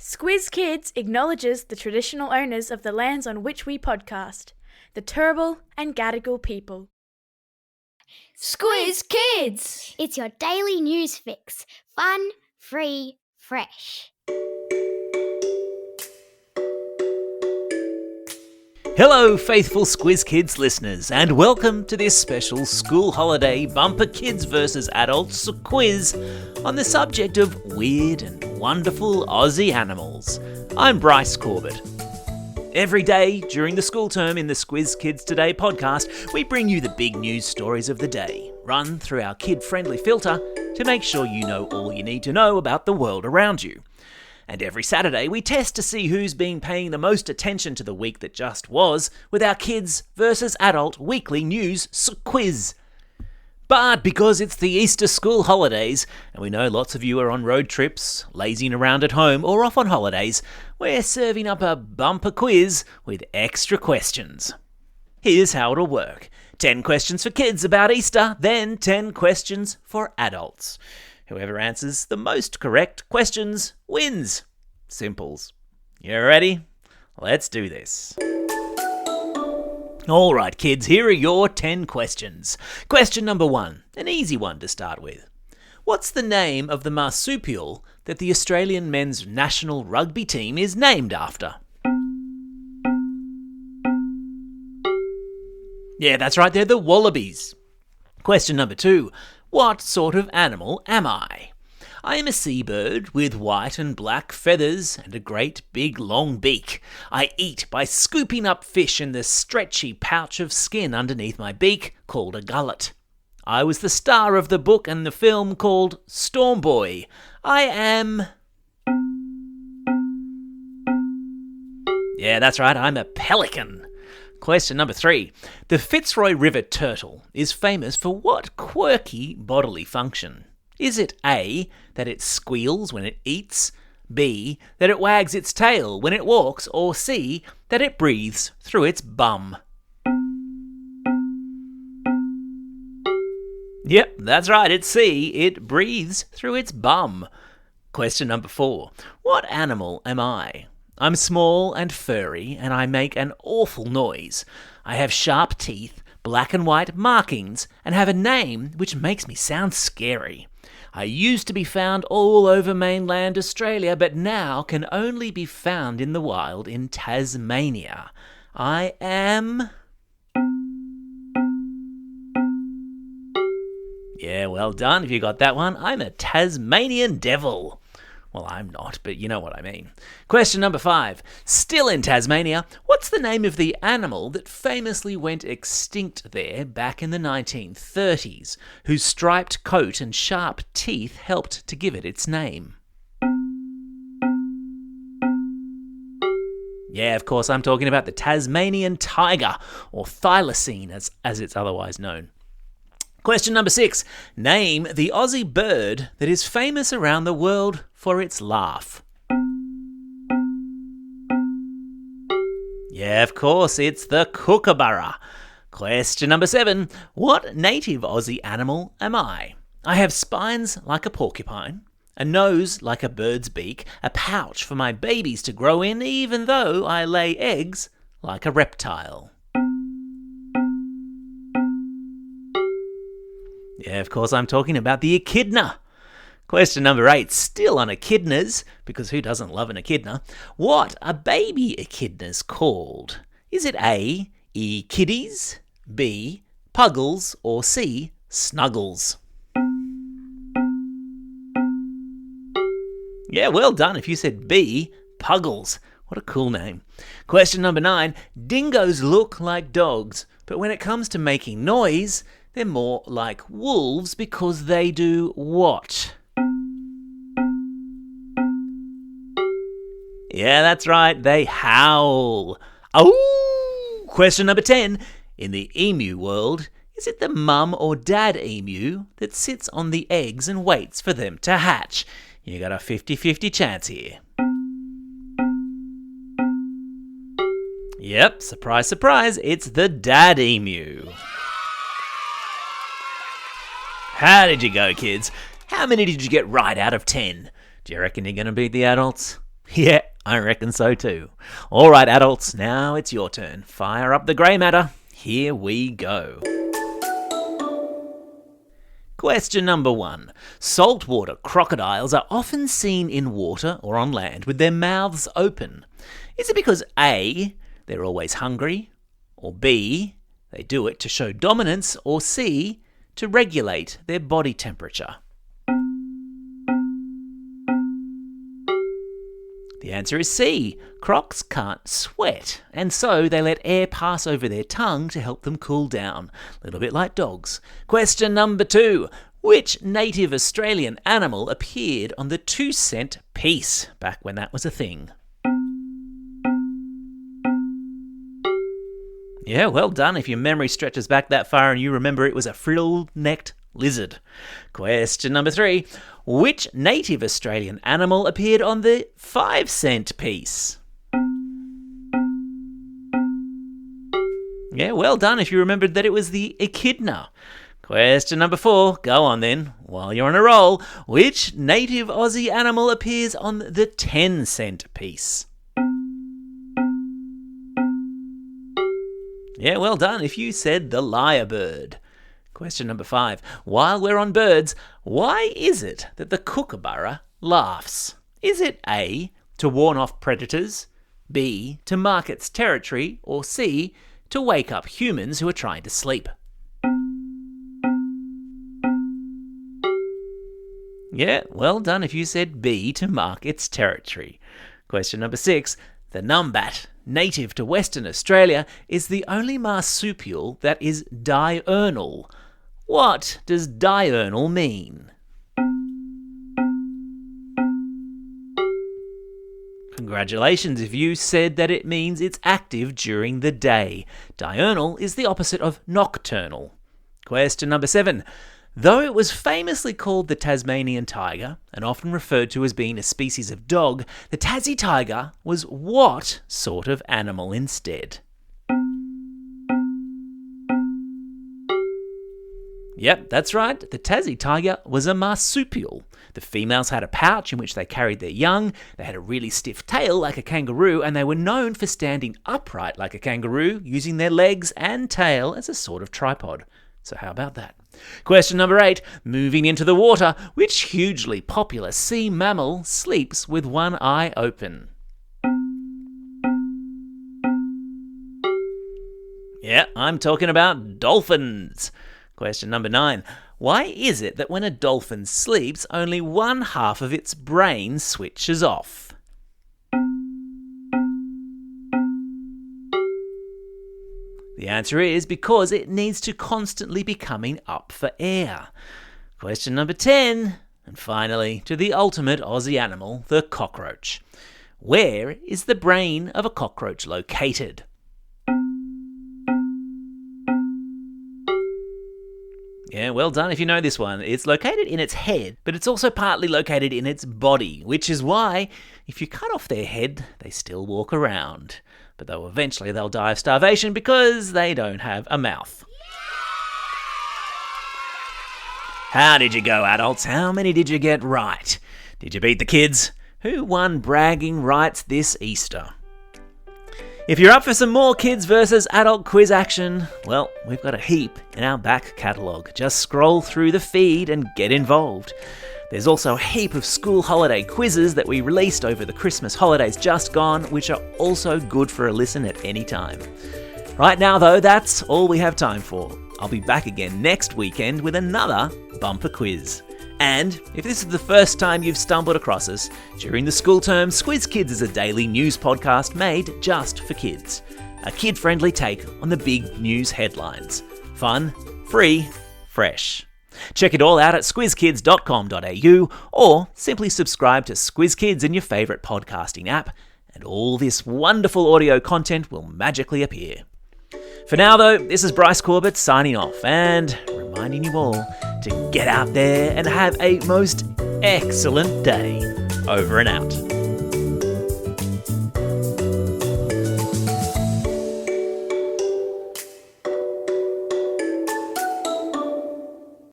Squiz Kids acknowledges the traditional owners of the lands on which we podcast, the Turrbal and Gadigal people. Squiz Kids! It's your daily news fix. Fun, free, fresh. Hello, faithful Squiz Kids listeners, and welcome to this special school holiday bumper kids versus adults quiz on the subject of weird and wonderful Aussie animals. I'm Bryce Corbett. Every day during the school term in the Squiz Kids Today podcast, we bring you the big news stories of the day, run through our kid-friendly filter to make sure you know all you need to know about the world around you. And every Saturday, we test to see who's been paying the most attention to the week that just was with our kids versus adult weekly news quiz. But because it's the Easter school holidays, and we know lots of you are on road trips, lazing around at home, or off on holidays, we're serving up a bumper quiz with extra questions. Here's how it'll work. 10 questions for kids about Easter, then 10 questions for adults. Whoever answers the most correct questions wins. Simples. You ready? Let's do this. All right, kids, here are your 10 questions. Question number 1, an easy one to start with. What's the name of the marsupial that the Australian men's national rugby team is named after? Yeah, that's right, they're the Wallabies. Question number 2. What sort of animal am I? I am a seabird with white and black feathers and a great big long beak. I eat by scooping up fish in the stretchy pouch of skin underneath my beak called a gullet. I was the star of the book and the film called Storm Boy. I am... Yeah, that's right, I'm a pelican. Question number 3. The Fitzroy River turtle is famous for what quirky bodily function? Is it A, that it squeals when it eats, B, that it wags its tail when it walks, or C, that it breathes through its bum? Yep, that's right, it's C, it breathes through its bum. Question number 4. What animal am I? I'm small and furry, and I make an awful noise. I have sharp teeth, black and white markings, and have a name which makes me sound scary. I used to be found all over mainland Australia, but now can only be found in the wild in Tasmania. I am... Yeah, well done if you got that one. I'm a Tasmanian devil. Well, I'm not, but you know what I mean. Question number 5. Still in Tasmania, what's the name of the animal that famously went extinct there back in the 1930s, whose striped coat and sharp teeth helped to give it its name? Yeah, of course, I'm talking about the Tasmanian tiger, or thylacine as it's otherwise known. Question number 6. Name the Aussie bird that is famous around the world for its laugh. Yeah, of course, it's the kookaburra. Question number 7. What native Aussie animal am I? I have spines like a porcupine, a nose like a bird's beak, a pouch for my babies to grow in, even though I lay eggs like a reptile. Yeah, of course, I'm talking about the echidna. Question number 8, still on echidnas, because who doesn't love an echidna? What are baby echidnas called? Is it A, echiddies, B, puggles, or C, snuggles? Yeah, well done if you said B, puggles. What a cool name. Question number 9, dingoes look like dogs, but when it comes to making noise, they're more like wolves because they do what? Yeah, that's right, they howl. Oh! Question number 10. In the emu world, is it the mum or dad emu that sits on the eggs and waits for them to hatch? You got a 50-50 chance here. Yep, surprise, surprise, it's the dad emu. How did you go, kids? How many did you get right out of 10? Do you reckon you're going to beat the adults? Yeah, I reckon so too. All right, adults, now it's your turn. Fire up the grey matter. Here we go. Question number 1. Saltwater crocodiles are often seen in water or on land with their mouths open. Is it because A, they're always hungry, or B, they do it to show dominance, or C, to regulate their body temperature? The answer is C. Crocs can't sweat, and so they let air pass over their tongue to help them cool down. A little bit like dogs. Question number 2. Which native Australian animal appeared on the 2-cent piece, back when that was a thing? Yeah, well done if your memory stretches back that far and you remember it was a frill-necked lizard. Question number 3. Which native Australian animal appeared on the 5-cent piece? Yeah, well done if you remembered that it was the echidna. Question number 4. Go on then, while you're on a roll. Which native Aussie animal appears on the 10-cent piece? Yeah, well done if you said the lyrebird. Question number 5. While we're on birds, why is it that the kookaburra laughs? Is it A, to warn off predators, B, to mark its territory, or C, to wake up humans who are trying to sleep? Yeah, well done if you said B, to mark its territory. Question number 6. The numbat, native to Western Australia, is the only marsupial that is diurnal. What does diurnal mean? Congratulations if you said that it means it's active during the day. Diurnal is the opposite of nocturnal. Question number 7. Though it was famously called the Tasmanian tiger and often referred to as being a species of dog, the Tassie tiger was what sort of animal instead? Yep, that's right. The Tassie tiger was a marsupial. The females had a pouch in which they carried their young, they had a really stiff tail like a kangaroo, and they were known for standing upright like a kangaroo, using their legs and tail as a sort of tripod. So how about that? Question number 8. Moving into the water, which hugely popular sea mammal sleeps with one eye open? Yeah, I'm talking about dolphins. Question number 9. Why is it that when a dolphin sleeps, only one half of its brain switches off? The answer is because it needs to constantly be coming up for air. Question number 10. And finally, to the ultimate Aussie animal, the cockroach. Where is the brain of a cockroach located? Yeah, well done if you know this one. It's located in its head, but it's also partly located in its body, which is why, if you cut off their head, they still walk around. But though eventually they'll die of starvation because they don't have a mouth. How did you go, adults? How many did you get right? Did you beat the kids? Who won bragging rights this Easter? If you're up for some more kids versus adult quiz action, well, we've got a heap in our back catalogue. Just scroll through the feed and get involved. There's also a heap of school holiday quizzes that we released over the Christmas holidays just gone, which are also good for a listen at any time. Right now, though, that's all we have time for. I'll be back again next weekend with another bumper quiz. And if this is the first time you've stumbled across us, during the school term, Squiz Kids is a daily news podcast made just for kids. A kid-friendly take on the big news headlines. Fun, free, fresh. Check it all out at squizkids.com.au or simply subscribe to Squiz Kids in your favourite podcasting app and all this wonderful audio content will magically appear. For now though, this is Bryce Corbett signing off and reminding you all to get out there and have a most excellent day. Over and out.